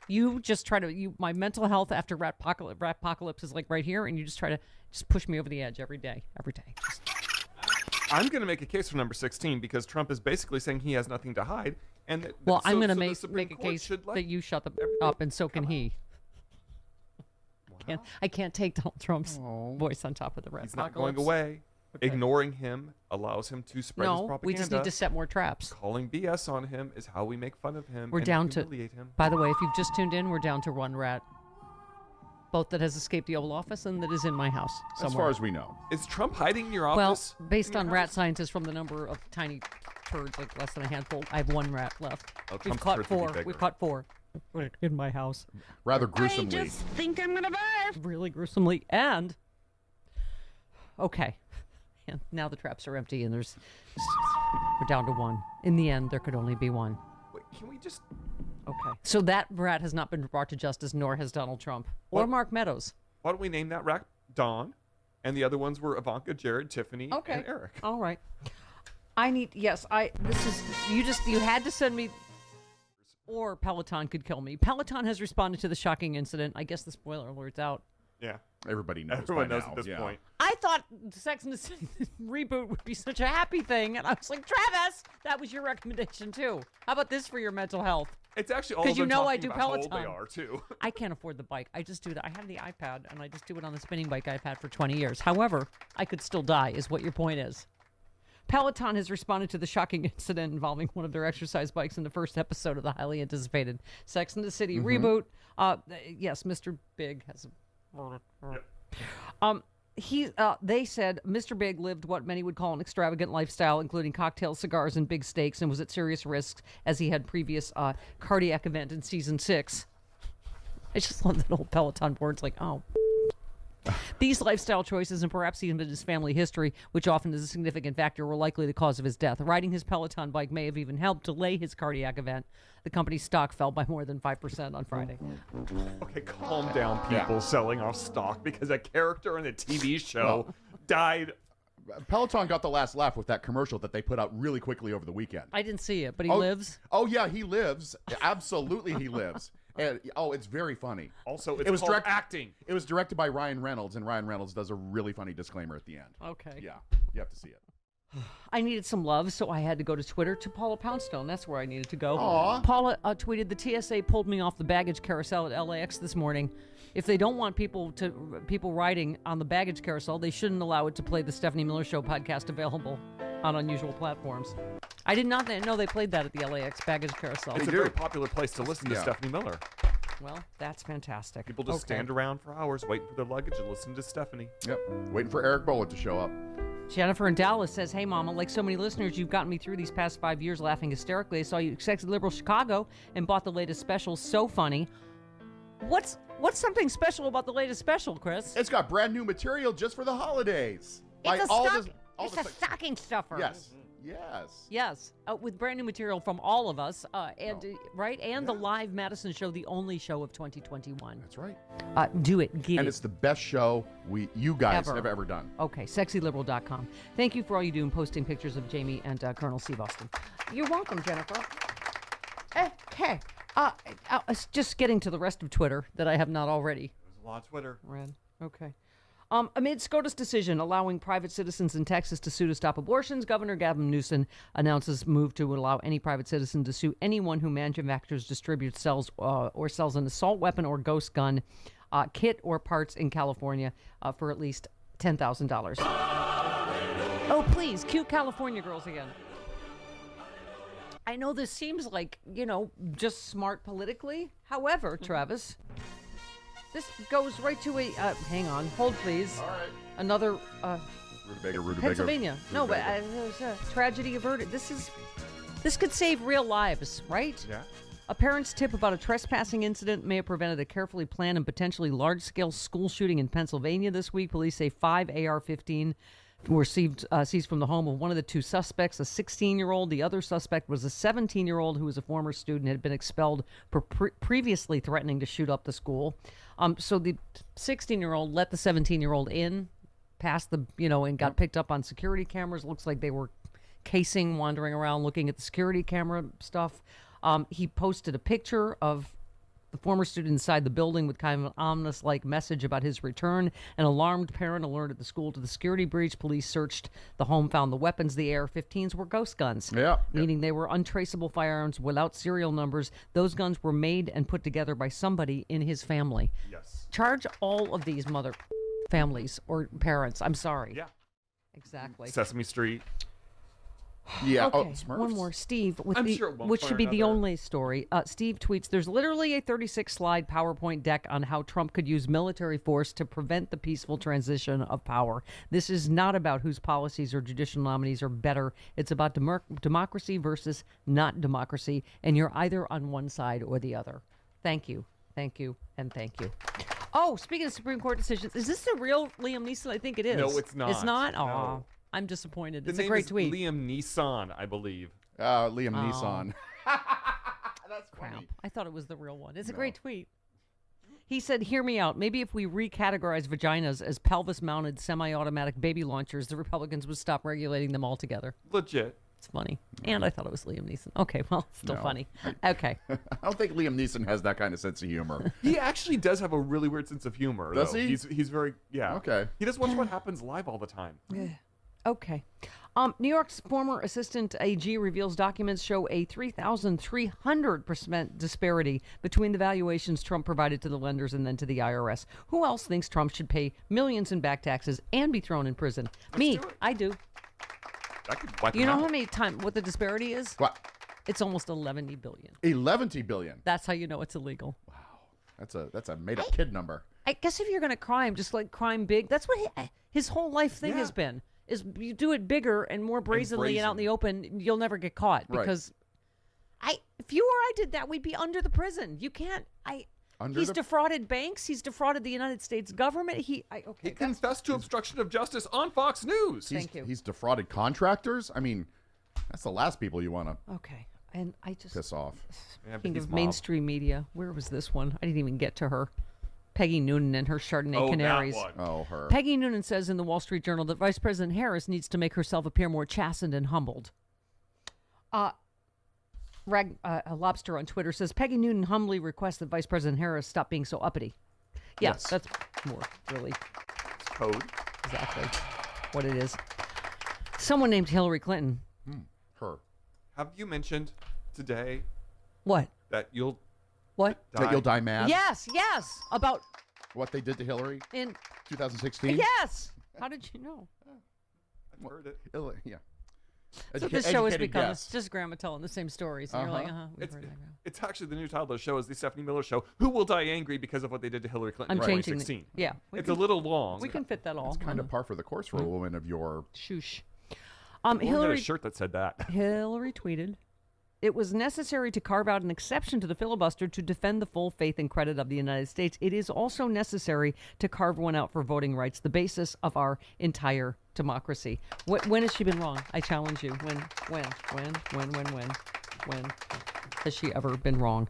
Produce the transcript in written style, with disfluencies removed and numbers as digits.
You just try to, my mental health after rat apocalypse is like right here, and you just try to just push me over the edge every day. I'm going to make a case for number 16 because Trump is basically saying he has nothing to hide. And I'm going to make a case that you shut up, and so can he. Wow. I can't take Donald Trump's voice on top of the rat apocalypse. He's not going away. Okay. Ignoring him allows him to spread his propaganda. We just need to set more traps. Calling BS on him is how we make fun of him. We're down to, by the way, if you've just tuned in, we're down to one rat. Both that has escaped the Oval Office and that is in my house somewhere. As far as we know. Is Trump hiding in your office? Well, based on rat scientists from the number of tiny turds, like less than a handful, I have one rat left. We've caught four. We've caught four in my house. Rather gruesomely. I just think I'm going to barf. Really gruesomely. And, okay. And now the traps are empty and we're down to one. In the end, there could only be one. Wait, can we just... Okay. So that rat has not been brought to justice, nor has Donald Trump or Mark Meadows. Why don't we name that rat Dawn? And the other ones were Ivanka, Jared, Tiffany, and Eric. All right. You had to send me, or Peloton could kill me. Peloton has responded to the shocking incident. I guess the spoiler alert's out. Yeah. Everybody knows. Everyone knows at this point. I thought Sex and the City reboot would be such a happy thing. And I was like, Travis, that was your recommendation too. How about this for your mental health? It's actually all of them I do about Peloton. how old they are too. I can't afford the bike. I just do that. I have the iPad and I just do it on the spinning bike I've had for 20 years. However, I could still die is what your point is. Peloton has responded to the shocking incident involving one of their exercise bikes in the first episode of the highly anticipated Sex and the City reboot. Yes, Mr. Big has a... They said Mr. Big lived what many would call an extravagant lifestyle, including cocktails, cigars, and big steaks, and was at serious risk as he had previous cardiac event in season 6. I just love that old Peloton board's like, oh. These lifestyle choices and perhaps even his family history, which often is a significant factor, were likely the cause of his death. Riding his Peloton bike may have even helped delay his cardiac event. The company's stock fell by more than 5% on Friday. Okay, calm down, people selling off stock because a character in a TV show died. Peloton got the last laugh with that commercial that they put out really quickly over the weekend. I didn't see it, but he lives? Oh, yeah, he lives. Absolutely, he lives. And, it's very funny. Also, it was called acting. It was directed by Ryan Reynolds, and Ryan Reynolds does a really funny disclaimer at the end. Okay. Yeah, you have to see it. I needed some love, so I had to go to Twitter to Paula Poundstone. That's where I needed to go. Aww. Paula tweeted, the TSA pulled me off the baggage carousel at LAX this morning. If they don't want people riding on the baggage carousel, they shouldn't allow it to play the Stephanie Miller Show podcast available on unusual platforms. I did not know they played that at the LAX baggage carousel. It's a very popular place to listen to Stephanie Miller. Well, that's fantastic. People just stand around for hours waiting for their luggage and listen to Stephanie. Yep, waiting for Eric Bowen to show up. Jennifer in Dallas says, hey, Mama, like so many listeners, you've gotten me through these past 5 years laughing hysterically. I saw you at Sexy Liberal Chicago and bought the latest special. So funny. What's something special about the latest special, Chris? It's got brand new material just for the holidays. It's a stocking stuffer. Yes. With brand new material from all of us, and the live Madison show, the only show of 2021. That's right. Do it, get and it. It's the best show you guys have ever done. Okay, sexyliberal.com. Thank you for all you do in posting pictures of Jamie and Colonel C. Boston. You're welcome, Jennifer. Okay. Just getting to the rest of Twitter that I have not already. There's a lot of Twitter. Read. Okay. Amid SCOTUS decision allowing private citizens in Texas to sue to stop abortions, Governor Gavin Newsom announces move to allow any private citizen to sue anyone who manufactures, distributes, sells, or sells an assault weapon or ghost gun, kit or parts in California for at least $10,000. Oh, please, cue California girls again. I know this seems like, just smart politically. However, Travis... This goes right to a, hang on, hold please. All right. Another, Rutabaga. Pennsylvania. No, but there's a tragedy averted. This could save real lives, right? Yeah. A parent's tip about a trespassing incident may have prevented a carefully planned and potentially large-scale school shooting in Pennsylvania this week. Police say 5 AR-15 were seized from the home of one of the two suspects, a 16-year-old. The other suspect was a 17-year-old who was a former student, had been expelled for previously threatening to shoot up the school. So the 16-year-old let the 17-year-old in, past the, and got picked up on security cameras. Looks like they were casing, wandering around, looking at the security camera stuff. He posted a picture of the former student inside the building with kind of an ominous-like message about his return. An alarmed parent alerted the school to the security breach. Police searched the home, found the weapons. The AR-15s were ghost guns, meaning they were untraceable firearms without serial numbers. Those guns were made and put together by somebody in his family. Yes. Charge all of these families or parents. I'm sorry. Yeah. Exactly. Sesame Street. Yeah. Okay, Oh, Smurfs. one more. Steve, with I'm sure it won't which fire should be the another. only story. Steve tweets, there's literally a 36-slide PowerPoint deck on how Trump could use military force to prevent the peaceful transition of power. This is not about whose policies or judicial nominees are better. It's about democracy versus not democracy, and you're either on one side or the other. Thank you, and thank you. Oh, speaking of Supreme Court decisions, is this the real Liam Neeson? I think it is. No, it's not. It's not? No. Aw, I'm disappointed. His It's a name great is tweet. Liam Neeson, I believe. Liam Neeson. That's Crap. funny. I thought it was the real one. It's a great tweet. He said, hear me out. Maybe if we recategorize vaginas as pelvis-mounted semi-automatic baby launchers, the Republicans would stop regulating them altogether. Legit. It's funny. And I thought it was Liam Neeson. Okay, well, still No. funny. Okay. I don't think Liam Neeson has that kind of sense of humor. He actually does have a really weird sense of humor. Does though. he? He's very, yeah. Okay. He does watch What Happens Live all the time. Okay. New York's former assistant AG reveals documents show a 3,300% disparity between the valuations Trump provided to the lenders and then to the IRS. Who else thinks Trump should pay millions in back taxes and be thrown in prison? Me. do it. I do. That could wipe You him know out. how many times, what the disparity is? What? It's almost 11 billion. 11 billion. That's how you know it's illegal. That's a made up kid number. I guess if you're going to crime, just like crime big, that's what his whole life thing Yeah. has been. Is you do it bigger and more brazenly and out in the open, you'll never get caught. Right. Because if you or I did that, we'd be under the prison. You can't. He's defrauded banks. He's defrauded the United States government. He confessed to obstruction of justice on Fox News. Thank you. He's defrauded contractors. I mean, that's the last people you want to Okay. And I just piss off. Yeah, but speaking he's of mob. mainstream media, where was this one? I didn't even get to her. Peggy Noonan and her Chardonnay Canaries. That one. Oh, her. Peggy Noonan says in the Wall Street Journal that Vice President Harris needs to make herself appear more chastened and humbled. Lobster on Twitter says Peggy Noonan humbly requests that Vice President Harris stop being so uppity. Yeah, Yes. that's more really It's code. exactly what it is. Someone named Hillary Clinton. Her. Have you mentioned today What? that you'll What? That you'll die mad? Yes. About What they did to Hillary in 2016? yes. How did you know? I've heard it. Yeah. That's what this show has Educated become. guess. It's just grandma telling the same stories. And you're like, we've It's, heard that now. it's actually the new title of the show is the Stephanie Miller Show. Who will die angry because of what they did to Hillary Clinton I'm in changing 2016? Yeah. We It's can, a little long. we can fit that all. It's kind of par for the course for a woman of your. Shoosh. We had a Hillary shirt that said that. Hillary tweeted, it was necessary to carve out an exception to the filibuster to defend the full faith and credit of the United States. It is also necessary to carve one out for voting rights, the basis of our entire democracy. When has she been wrong? I challenge you. When has she ever been wrong?